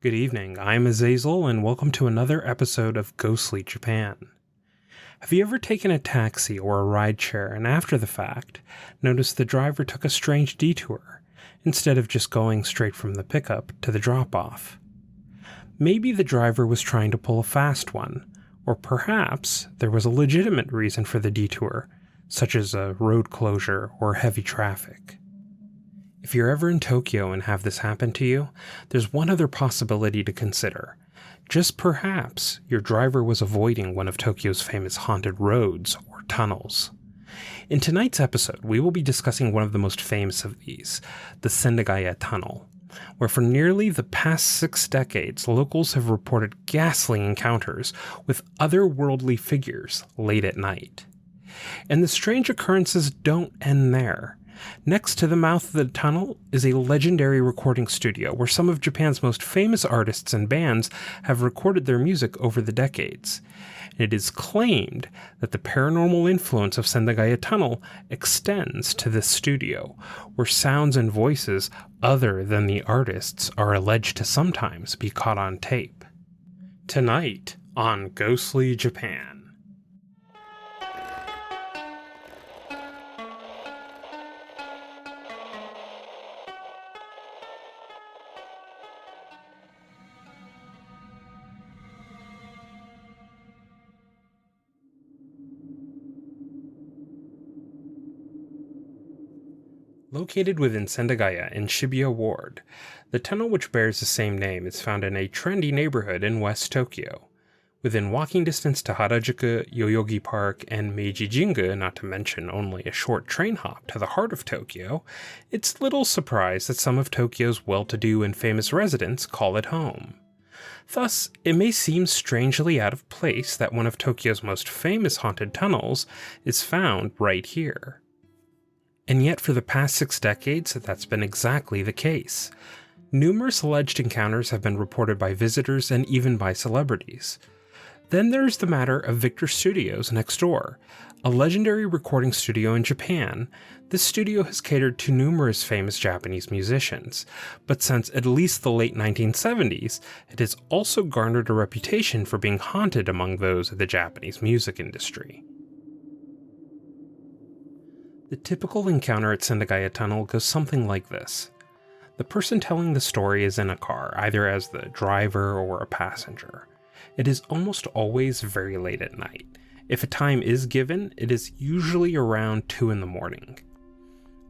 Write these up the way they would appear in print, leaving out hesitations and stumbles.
Good evening, I'm Azazel, and welcome to another episode of Ghostly Japan. Have you ever taken a taxi or a rideshare and after the fact, noticed the driver took a strange detour, instead of just going straight from the pickup to the drop-off? Maybe the driver was trying to pull a fast one, or perhaps there was a legitimate reason for the detour, such as a road closure or heavy traffic. If you're ever in Tokyo and have this happen to you, there's one other possibility to consider. Just perhaps your driver was avoiding one of Tokyo's famous haunted roads or tunnels. In tonight's episode, we will be discussing one of the most famous of these, the Sendagaya Tunnel, where for nearly the past 6 decades, locals have reported ghastly encounters with otherworldly figures late at night. And the strange occurrences don't end there. Next to the mouth of the tunnel is a legendary recording studio where some of Japan's most famous artists and bands have recorded their music over the decades. And it is claimed that the paranormal influence of Sendagaya Tunnel extends to this studio, where sounds and voices other than the artists are alleged to sometimes be caught on tape. Tonight on Ghostly Japan. Located within Sendagaya in Shibuya Ward, the tunnel which bears the same name is found in a trendy neighborhood in West Tokyo. Within walking distance to Harajuku, Yoyogi Park, and Meiji Jingu, not to mention only a short train hop to the heart of Tokyo, it's little surprise that some of Tokyo's well-to-do and famous residents call it home. Thus, it may seem strangely out of place that one of Tokyo's most famous haunted tunnels is found right here. And yet for the past 6 decades, that's been exactly the case. Numerous alleged encounters have been reported by visitors and even by celebrities. Then there's the matter of Victor Studios next door, a legendary recording studio in Japan. This studio has catered to numerous famous Japanese musicians, but since at least the late 1970s, it has also garnered a reputation for being haunted among those of the Japanese music industry. The typical encounter at Sendagaya Tunnel goes something like this. The person telling the story is in a car, either as the driver or a passenger. It is almost always very late at night. If a time is given, it is usually around 2 in the morning.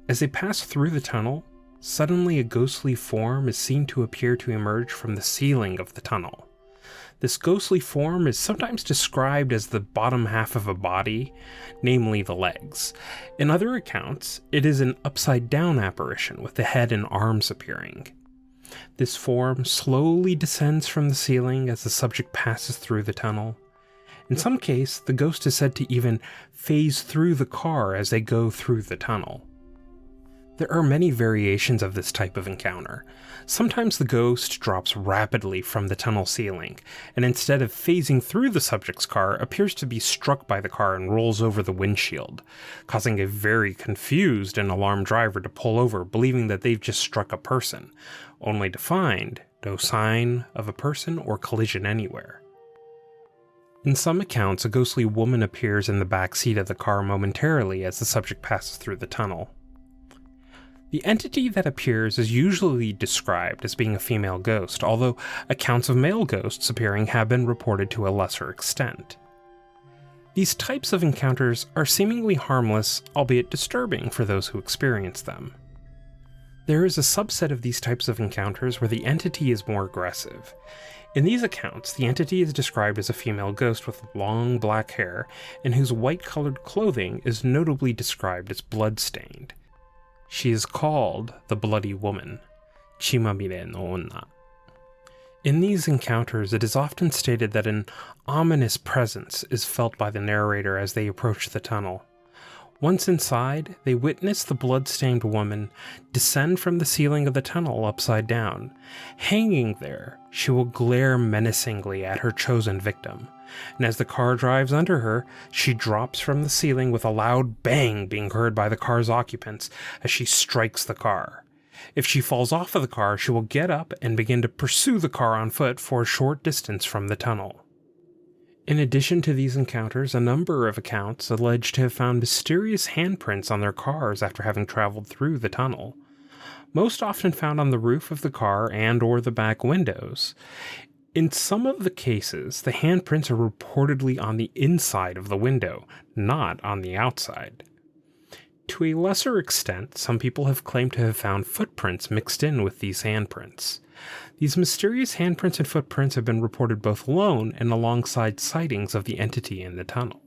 As they pass through the tunnel, suddenly a ghostly form is seen to appear to emerge from the ceiling of the tunnel. This ghostly form is sometimes described as the bottom half of a body, namely the legs. In other accounts, it is an upside-down apparition with the head and arms appearing. This form slowly descends from the ceiling as the subject passes through the tunnel. In some case, the ghost is said to even phase through the car as they go through the tunnel. There are many variations of this type of encounter. Sometimes the ghost drops rapidly from the tunnel ceiling, and instead of phasing through the subject's car, appears to be struck by the car and rolls over the windshield, causing a very confused and alarmed driver to pull over, believing that they've just struck a person, only to find no sign of a person or collision anywhere. In some accounts, a ghostly woman appears in the back seat of the car momentarily as the subject passes through the tunnel. The entity that appears is usually described as being a female ghost, although accounts of male ghosts appearing have been reported to a lesser extent. These types of encounters are seemingly harmless, albeit disturbing for those who experience them. There is a subset of these types of encounters where the entity is more aggressive. In these accounts, the entity is described as a female ghost with long black hair and whose white-colored clothing is notably described as blood-stained. She is called the Bloody Woman, Chimamire no Onna. In these encounters, it is often stated that an ominous presence is felt by the narrator as they approach the tunnel. Once inside, they witness the blood-stained woman descend from the ceiling of the tunnel upside down. Hanging there, she will glare menacingly at her chosen victim, and as the car drives under her, she drops from the ceiling with a loud bang being heard by the car's occupants as she strikes the car. If she falls off of the car, she will get up and begin to pursue the car on foot for a short distance from the tunnel. In addition to these encounters, a number of accounts allege to have found mysterious handprints on their cars after having traveled through the tunnel, most often found on the roof of the car and or the back windows. In some of the cases, the handprints are reportedly on the inside of the window, not on the outside. To a lesser extent, some people have claimed to have found footprints mixed in with these handprints. These mysterious handprints and footprints have been reported both alone and alongside sightings of the entity in the tunnel.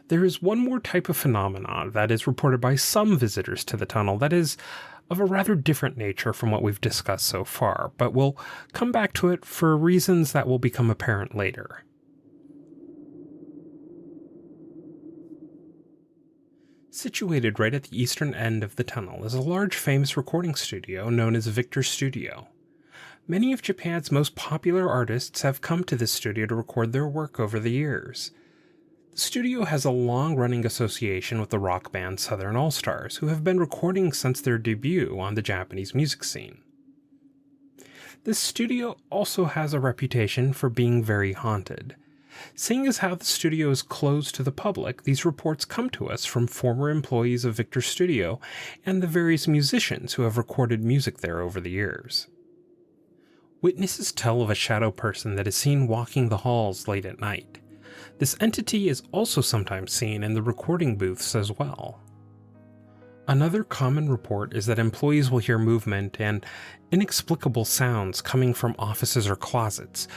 There is one more type of phenomenon that is reported by some visitors to the tunnel that is of a rather different nature from what we've discussed so far, but we'll come back to it for reasons that will become apparent later. Situated right at the eastern end of the tunnel is a large famous recording studio known as Victor Studio. Many of Japan's most popular artists have come to this studio to record their work over the years. The studio has a long-running association with the rock band Southern All-Stars, who have been recording since their debut on the Japanese music scene. This studio also has a reputation for being very haunted. Seeing as how the studio is closed to the public, these reports come to us from former employees of Victor Studio and the various musicians who have recorded music there over the years. Witnesses tell of a shadow person that is seen walking the halls late at night. This entity is also sometimes seen in the recording booths as well. Another common report is that employees will hear movement and inexplicable sounds coming from offices or closets,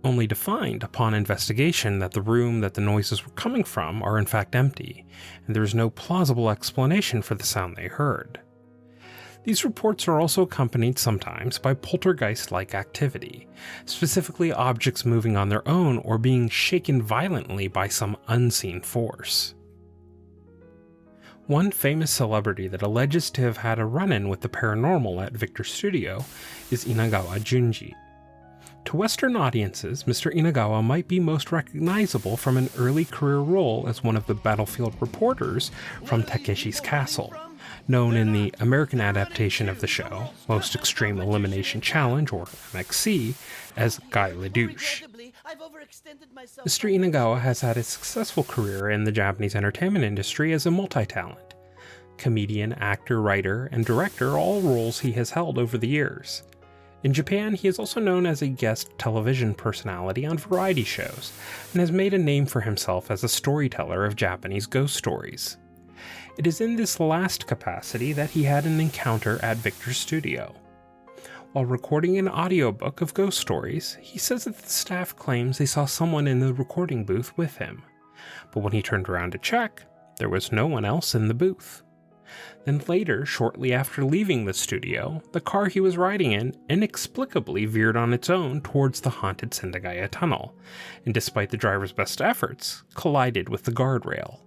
only to find upon investigation that the room that the noises were coming from are in fact empty, and there is no plausible explanation for the sound they heard. These reports are also accompanied sometimes by poltergeist-like activity, specifically objects moving on their own or being shaken violently by some unseen force. One famous celebrity that alleges to have had a run-in with the paranormal at Victor Studio is Inagawa Junji. To Western audiences, Mr. Inagawa might be most recognizable from an early career role as one of the battlefield reporters from Takeshi's Castle, known in the American adaptation of the show, Most Extreme Elimination Challenge, or MXC, as Guy Ledouche. Mr. Inagawa has had a successful career in the Japanese entertainment industry as a multi-talent. Comedian, actor, writer, and director are all roles he has held over the years. In Japan, he is also known as a guest television personality on variety shows, and has made a name for himself as a storyteller of Japanese ghost stories. It is in this last capacity that he had an encounter at Victor's studio. While recording an audiobook of ghost stories, he says that the staff claims they saw someone in the recording booth with him, but when he turned around to check, there was no one else in the booth. Then later, shortly after leaving the studio, the car he was riding in inexplicably veered on its own towards the haunted Sendagaya Tunnel, and despite the driver's best efforts, collided with the guardrail.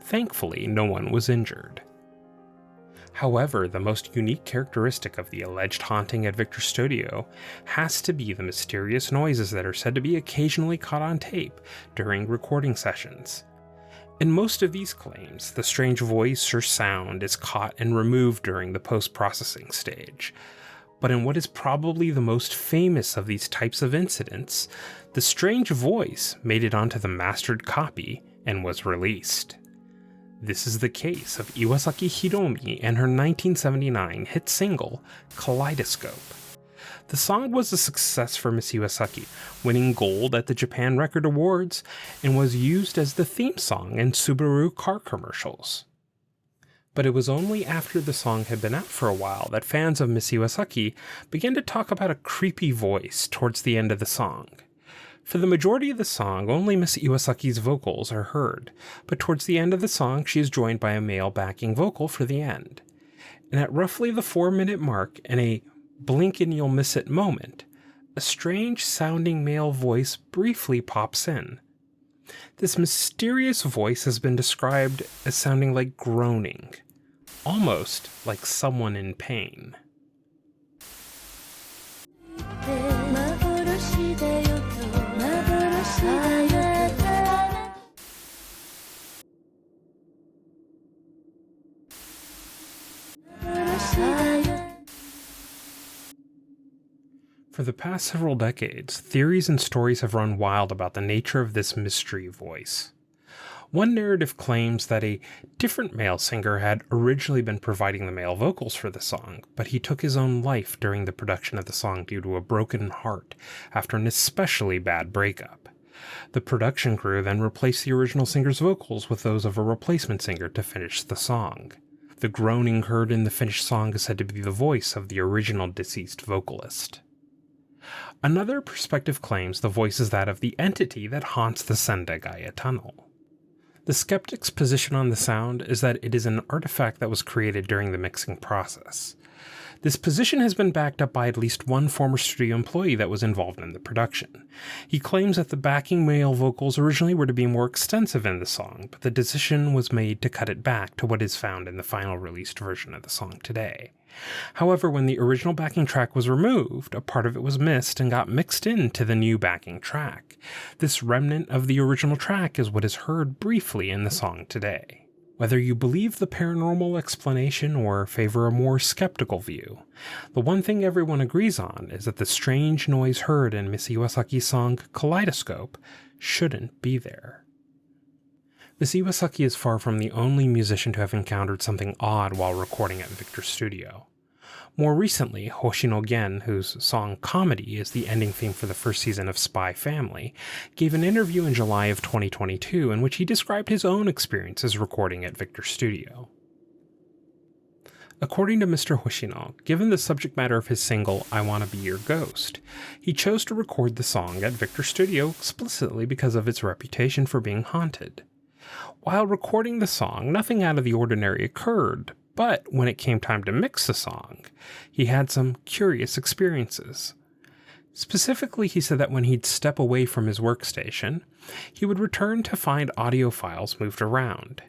Thankfully, no one was injured. However, the most unique characteristic of the alleged haunting at Victor Studio has to be the mysterious noises that are said to be occasionally caught on tape during recording sessions. In most of these claims, the strange voice or sound is caught and removed during the post-processing stage. But in what is probably the most famous of these types of incidents, the strange voice made it onto the mastered copy and was released. This is the case of Iwasaki Hiromi and her 1979 hit single, Kaleidoscope. The song was a success for Miss Iwasaki, winning gold at the Japan Record Awards, and was used as the theme song in Subaru car commercials. But it was only after the song had been out for a while that fans of Miss Iwasaki began to talk about a creepy voice towards the end of the song. For the majority of the song, only Miss Iwasaki's vocals are heard, but towards the end of the song she is joined by a male backing vocal for the end. And at roughly the 4-minute mark, in a blink and you'll miss it moment, a strange sounding male voice briefly pops in. This mysterious voice has been described as sounding like groaning, almost like someone in pain. For the past several decades, theories and stories have run wild about the nature of this mystery voice. One narrative claims that a different male singer had originally been providing the male vocals for the song, but he took his own life during the production of the song due to a broken heart after an especially bad breakup. The production crew then replaced the original singer's vocals with those of a replacement singer to finish the song. The groaning heard in the finished song is said to be the voice of the original deceased vocalist. Another perspective claims the voice is that of the entity that haunts the Sendagaya Tunnel. The skeptic's position on the sound is that it is an artifact that was created during the mixing process. This position has been backed up by at least one former studio employee that was involved in the production. He claims that the backing male vocals originally were to be more extensive in the song, but the decision was made to cut it back to what is found in the final released version of the song today. However, when the original backing track was removed, a part of it was missed and got mixed into the new backing track. This remnant of the original track is what is heard briefly in the song today. Whether you believe the paranormal explanation or favor a more skeptical view, the one thing everyone agrees on is that the strange noise heard in Miss Iwasaki's song Kaleidoscope shouldn't be there. Miss Iwasaki is far from the only musician to have encountered something odd while recording at Victor's studio. More recently, Hoshino Gen, whose song Comedy is the ending theme for the first season of Spy Family, gave an interview in July of 2022 in which he described his own experiences recording at Victor's studio. According to Mr. Hoshino, given the subject matter of his single I Wanna Be Your Ghost, he chose to record the song at Victor's studio explicitly because of its reputation for being haunted. While recording the song, nothing out of the ordinary occurred, but when it came time to mix the song, he had some curious experiences. Specifically, he said that when he'd step away from his workstation, he would return to find audio files moved around.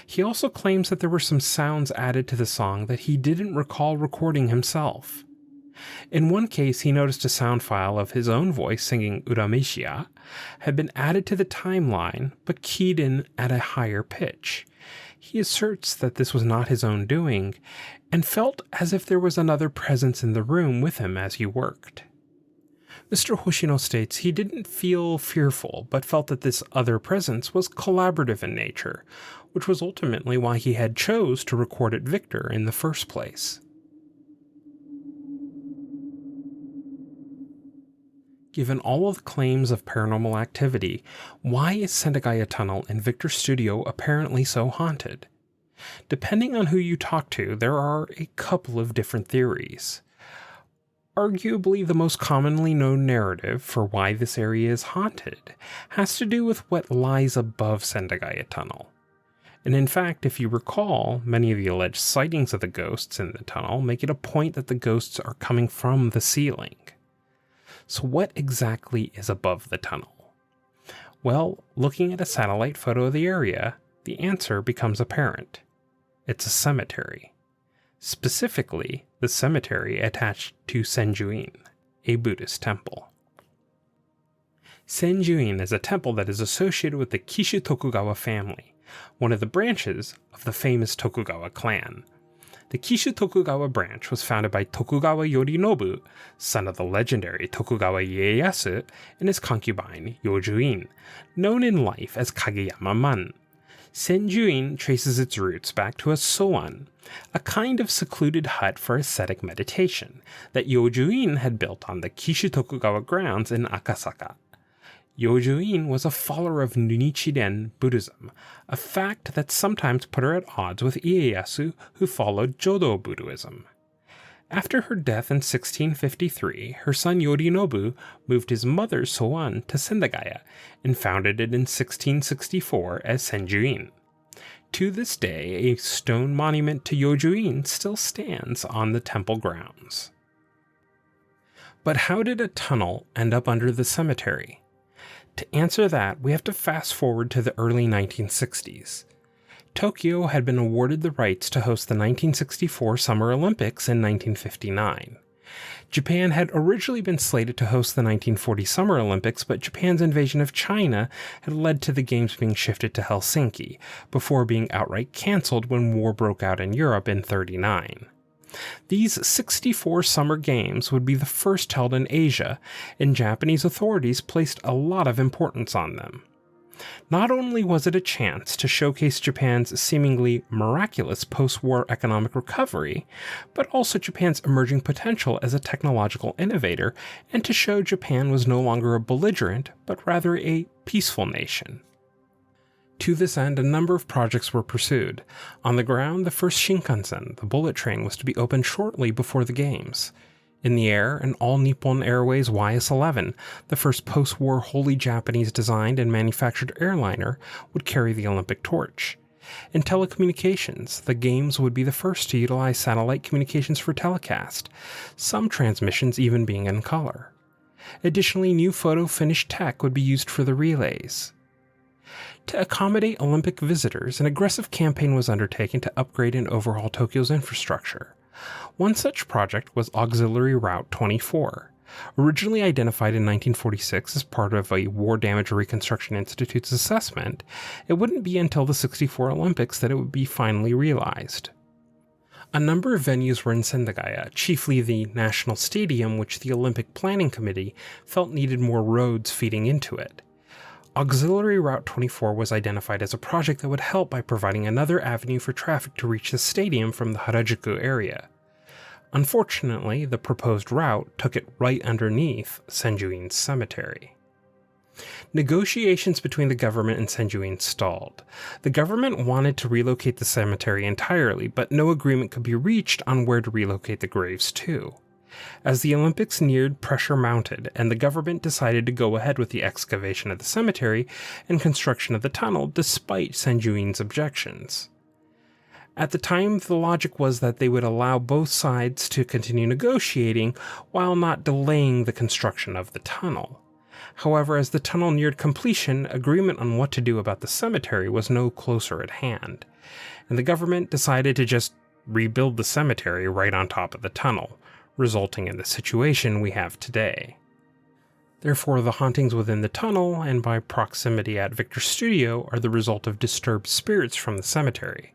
He also claims that there were some sounds added to the song that he didn't recall recording himself. In one case, he noticed a sound file of his own voice singing Uramishiya had been added to the timeline, but keyed in at a higher pitch. He asserts that this was not his own doing, and felt as if there was another presence in the room with him as he worked. Mr. Hoshino states he didn't feel fearful, but felt that this other presence was collaborative in nature, which was ultimately why he had chose to record at Victor in the first place. Given all of the claims of paranormal activity, why is Sendagaya Tunnel in Victor's studio apparently so haunted? Depending on who you talk to, there are a couple of different theories. Arguably the most commonly known narrative for why this area is haunted has to do with what lies above Sendagaya Tunnel. And in fact, if you recall, many of the alleged sightings of the ghosts in the tunnel make it a point that the ghosts are coming from the ceiling. So what exactly is above the tunnel? Well, looking at a satellite photo of the area, the answer becomes apparent. It's a cemetery. Specifically, the cemetery attached to Senjuin, a Buddhist temple. Senjuin is a temple that is associated with the Kishu Tokugawa family, one of the branches of the famous Tokugawa clan. The Kishu Tokugawa branch was founded by Tokugawa Yorinobu, son of the legendary Tokugawa Ieyasu, and his concubine Yojuin, known in life as Kageyama-man. Senjuin traces its roots back to a soan, a kind of secluded hut for ascetic meditation, that Yojuin had built on the Kishu Tokugawa grounds in Akasaka. Yojuin was a follower of Nichiren Buddhism, a fact that sometimes put her at odds with Ieyasu, who followed Jodo Buddhism. After her death in 1653, her son Yorinobu moved his mother's soan to Sendagaya and founded it in 1664 as Senjuin. To this day, a stone monument to Yojuin still stands on the temple grounds. But how did a tunnel end up under the cemetery? To answer that, we have to fast forward to the early 1960s. Tokyo had been awarded the rights to host the 1964 Summer Olympics in 1959. Japan had originally been slated to host the 1940 Summer Olympics, but Japan's invasion of China had led to the games being shifted to Helsinki, before being outright cancelled when war broke out in Europe in 1939. These 64 Summer Games would be the first held in Asia, and Japanese authorities placed a lot of importance on them. Not only was it a chance to showcase Japan's seemingly miraculous post-war economic recovery, but also Japan's emerging potential as a technological innovator, and to show Japan was no longer a belligerent, but rather a peaceful nation. To this end, a number of projects were pursued. On the ground, the first Shinkansen, the bullet train, was to be opened shortly before the Games. In the air, an all-Nippon Airways YS-11, the first post-war wholly Japanese-designed and manufactured airliner, would carry the Olympic torch. In telecommunications, the Games would be the first to utilize satellite communications for telecast, some transmissions even being in color. Additionally, new photo finish tech would be used for the relays. To accommodate Olympic visitors, an aggressive campaign was undertaken to upgrade and overhaul Tokyo's infrastructure. One such project was Auxiliary Route 24. Originally identified in 1946 as part of a War Damage Reconstruction Institute's assessment, it wouldn't be until the '64 Olympics that it would be finally realized. A number of venues were in Sendagaya, chiefly the National Stadium, which the Olympic Planning Committee felt needed more roads feeding into it. Auxiliary Route 24 was identified as a project that would help by providing another avenue for traffic to reach the stadium from the Harajuku area. Unfortunately, the proposed route took it right underneath Senjuin's cemetery. Negotiations between the government and Senjuin stalled. The government wanted to relocate the cemetery entirely, but no agreement could be reached on where to relocate the graves to. As the Olympics neared, pressure mounted, and the government decided to go ahead with the excavation of the cemetery and construction of the tunnel despite Senjuin's objections. At the time, the logic was that they would allow both sides to continue negotiating while not delaying the construction of the tunnel. However, as the tunnel neared completion, agreement on what to do about the cemetery was no closer at hand, and the government decided to just rebuild the cemetery right on top of the tunnel, resulting in the situation we have today. Therefore, the hauntings within the tunnel, and by proximity at Victor Studio, are the result of disturbed spirits from the cemetery.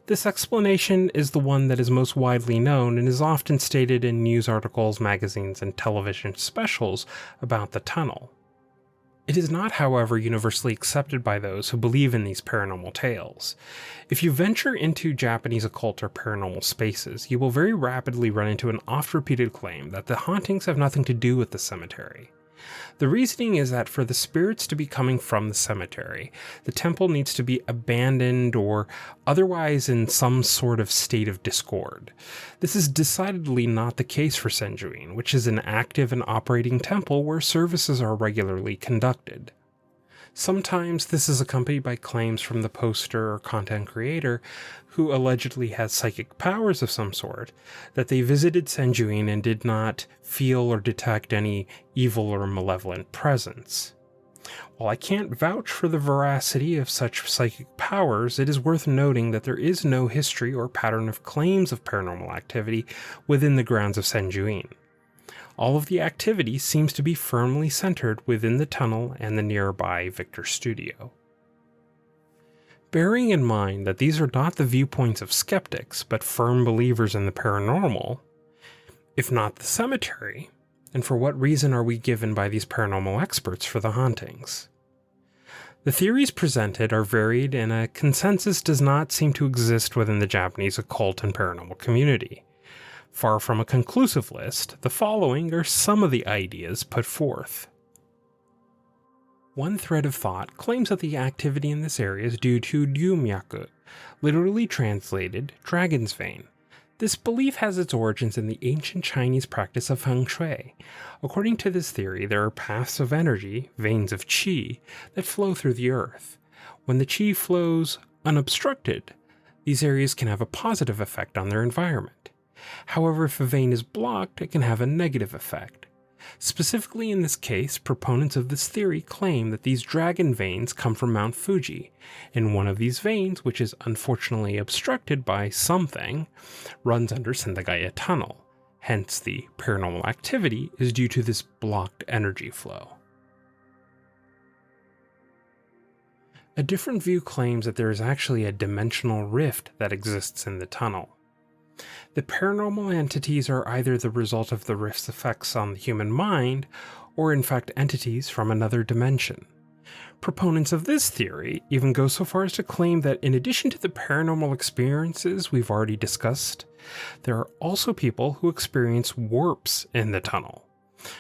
This explanation is the one that is most widely known and is often stated in news articles, magazines, and television specials about the tunnel. It is not, however, universally accepted by those who believe in these paranormal tales. If you venture into Japanese occult or paranormal spaces, you will very rapidly run into an oft-repeated claim that the hauntings have nothing to do with the cemetery. The reasoning is that for the spirits to be coming from the cemetery, the temple needs to be abandoned or otherwise in some sort of state of discord. This is decidedly not the case for Senjuin, which is an active and operating temple where services are regularly conducted. Sometimes this is accompanied by claims from the poster or content creator, who allegedly has psychic powers of some sort, that they visited Senjuin and did not feel or detect any evil or malevolent presence. While I can't vouch for the veracity of such psychic powers, it is worth noting that there is no history or pattern of claims of paranormal activity within the grounds of Senjuin. All of the activity seems to be firmly centered within the tunnel and the nearby Victor Studio. Bearing in mind that these are not the viewpoints of skeptics, but firm believers in the paranormal, if not the cemetery, then for what reason are we given by these paranormal experts for the hauntings? The theories presented are varied, and a consensus does not seem to exist within the Japanese occult and paranormal community. Far from a conclusive list, the following are some of the ideas put forth. One thread of thought claims that the activity in this area is due to Ryumyaku, literally translated dragon's vein. This belief has its origins in the ancient Chinese practice of feng shui. According to this theory, there are paths of energy, veins of qi, that flow through the earth. When the qi flows unobstructed, these areas can have a positive effect on their environment. However, if a vein is blocked, it can have a negative effect. Specifically in this case, proponents of this theory claim that these dragon veins come from Mount Fuji, and one of these veins, which is unfortunately obstructed by something, runs under Sendagaya Tunnel. Hence, the paranormal activity is due to this blocked energy flow. A different view claims that there is actually a dimensional rift that exists in the tunnel. The paranormal entities are either the result of the rift's effects on the human mind, or in fact entities from another dimension. Proponents of this theory even go so far as to claim that in addition to the paranormal experiences we've already discussed, there are also people who experience warps in the tunnel.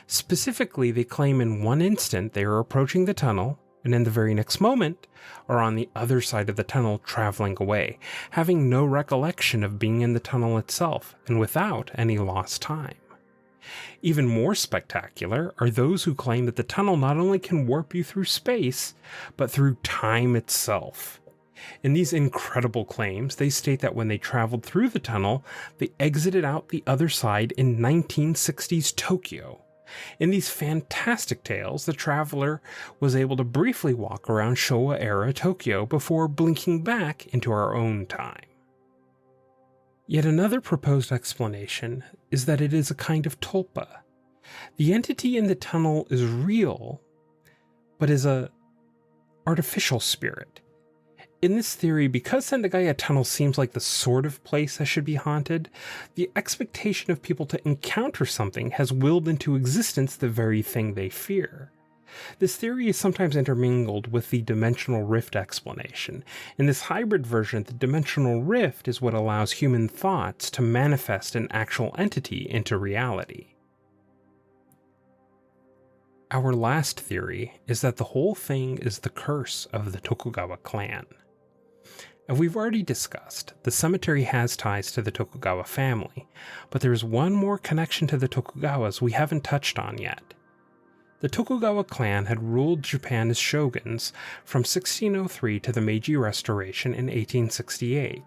Specifically, they claim in one instant they are approaching the tunnel, and in the very next moment are on the other side of the tunnel traveling away, having no recollection of being in the tunnel itself, and without any lost time. Even more spectacular are those who claim that the tunnel not only can warp you through space, but through time itself. In these incredible claims, they state that when they traveled through the tunnel, they exited out the other side in 1960s Tokyo. In these fantastic tales, the traveler was able to briefly walk around Showa-era Tokyo before blinking back into our own time. Yet another proposed explanation is that it is a kind of tulpa. The entity in the tunnel is real, but is an artificial spirit. In this theory, because Sendagaya Tunnel seems like the sort of place that should be haunted, the expectation of people to encounter something has willed into existence the very thing they fear. This theory is sometimes intermingled with the dimensional rift explanation. In this hybrid version, the dimensional rift is what allows human thoughts to manifest an actual entity into reality. Our last theory is that the whole thing is the curse of the Tokugawa clan. As we've already discussed, the cemetery has ties to the Tokugawa family, but there's one more connection to the Tokugawas we haven't touched on yet. The Tokugawa clan had ruled Japan as shoguns from 1603 to the Meiji Restoration in 1868.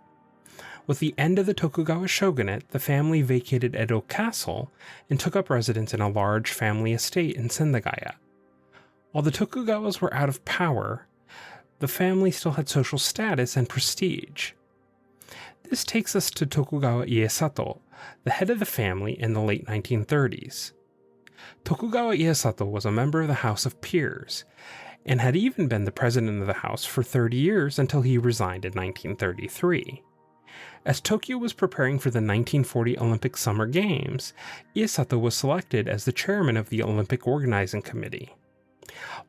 With the end of the Tokugawa shogunate, the family vacated Edo Castle and took up residence in a large family estate in Sendagaya. While the Tokugawas were out of power, the family still had social status and prestige. This takes us to Tokugawa Iesato, the head of the family in the late 1930s. Tokugawa Iesato was a member of the House of Peers, and had even been the president of the house for 30 years until he resigned in 1933. As Tokyo was preparing for the 1940 Olympic Summer Games, Iesato was selected as the chairman of the Olympic Organizing Committee.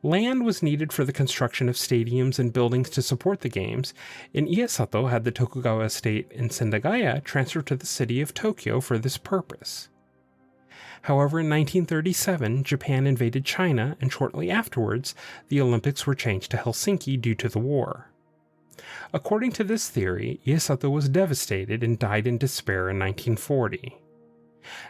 Land was needed for the construction of stadiums and buildings to support the games, and Iesato had the Tokugawa estate in Sendagaya transferred to the city of Tokyo for this purpose. However, in 1937, Japan invaded China, and shortly afterwards, the Olympics were changed to Helsinki due to the war. According to this theory, Iesato was devastated and died in despair in 1940.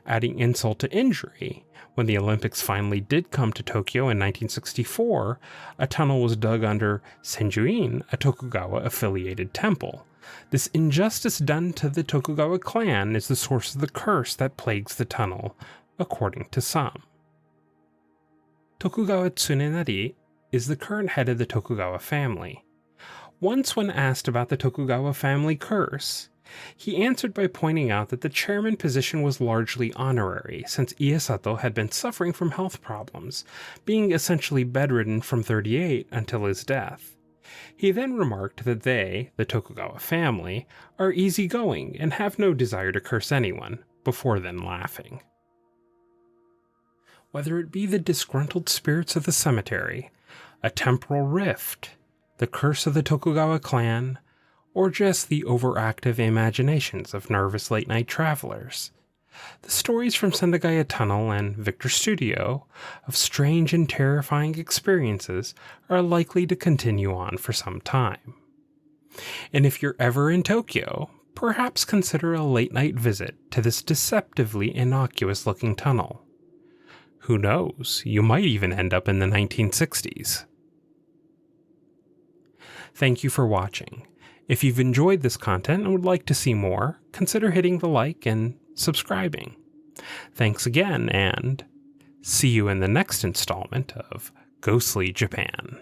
Adding insult to injury, when the Olympics finally did come to Tokyo in 1964, a tunnel was dug under Senjuin, a Tokugawa-affiliated temple. This injustice done to the Tokugawa clan is the source of the curse that plagues the tunnel, according to some. Tokugawa Tsunenari is the current head of the Tokugawa family. Once when asked about the Tokugawa family curse, he answered by pointing out that the chairman position was largely honorary, since Iesato had been suffering from health problems, being essentially bedridden from 38 until his death. He then remarked that they, the Tokugawa family, are easygoing and have no desire to curse anyone, before then laughing. Whether it be the disgruntled spirits of the cemetery, a temporal rift, the curse of the Tokugawa clan, or just the overactive imaginations of nervous late-night travelers, the stories from Sendagaya Tunnel and Victor Studio of strange and terrifying experiences are likely to continue on for some time. And if you're ever in Tokyo, perhaps consider a late-night visit to this deceptively innocuous-looking tunnel. Who knows, you might even end up in the 1960s. Thank you for watching. If you've enjoyed this content and would like to see more, consider hitting the like and subscribing. Thanks again, and see you in the next installment of Ghostly Japan.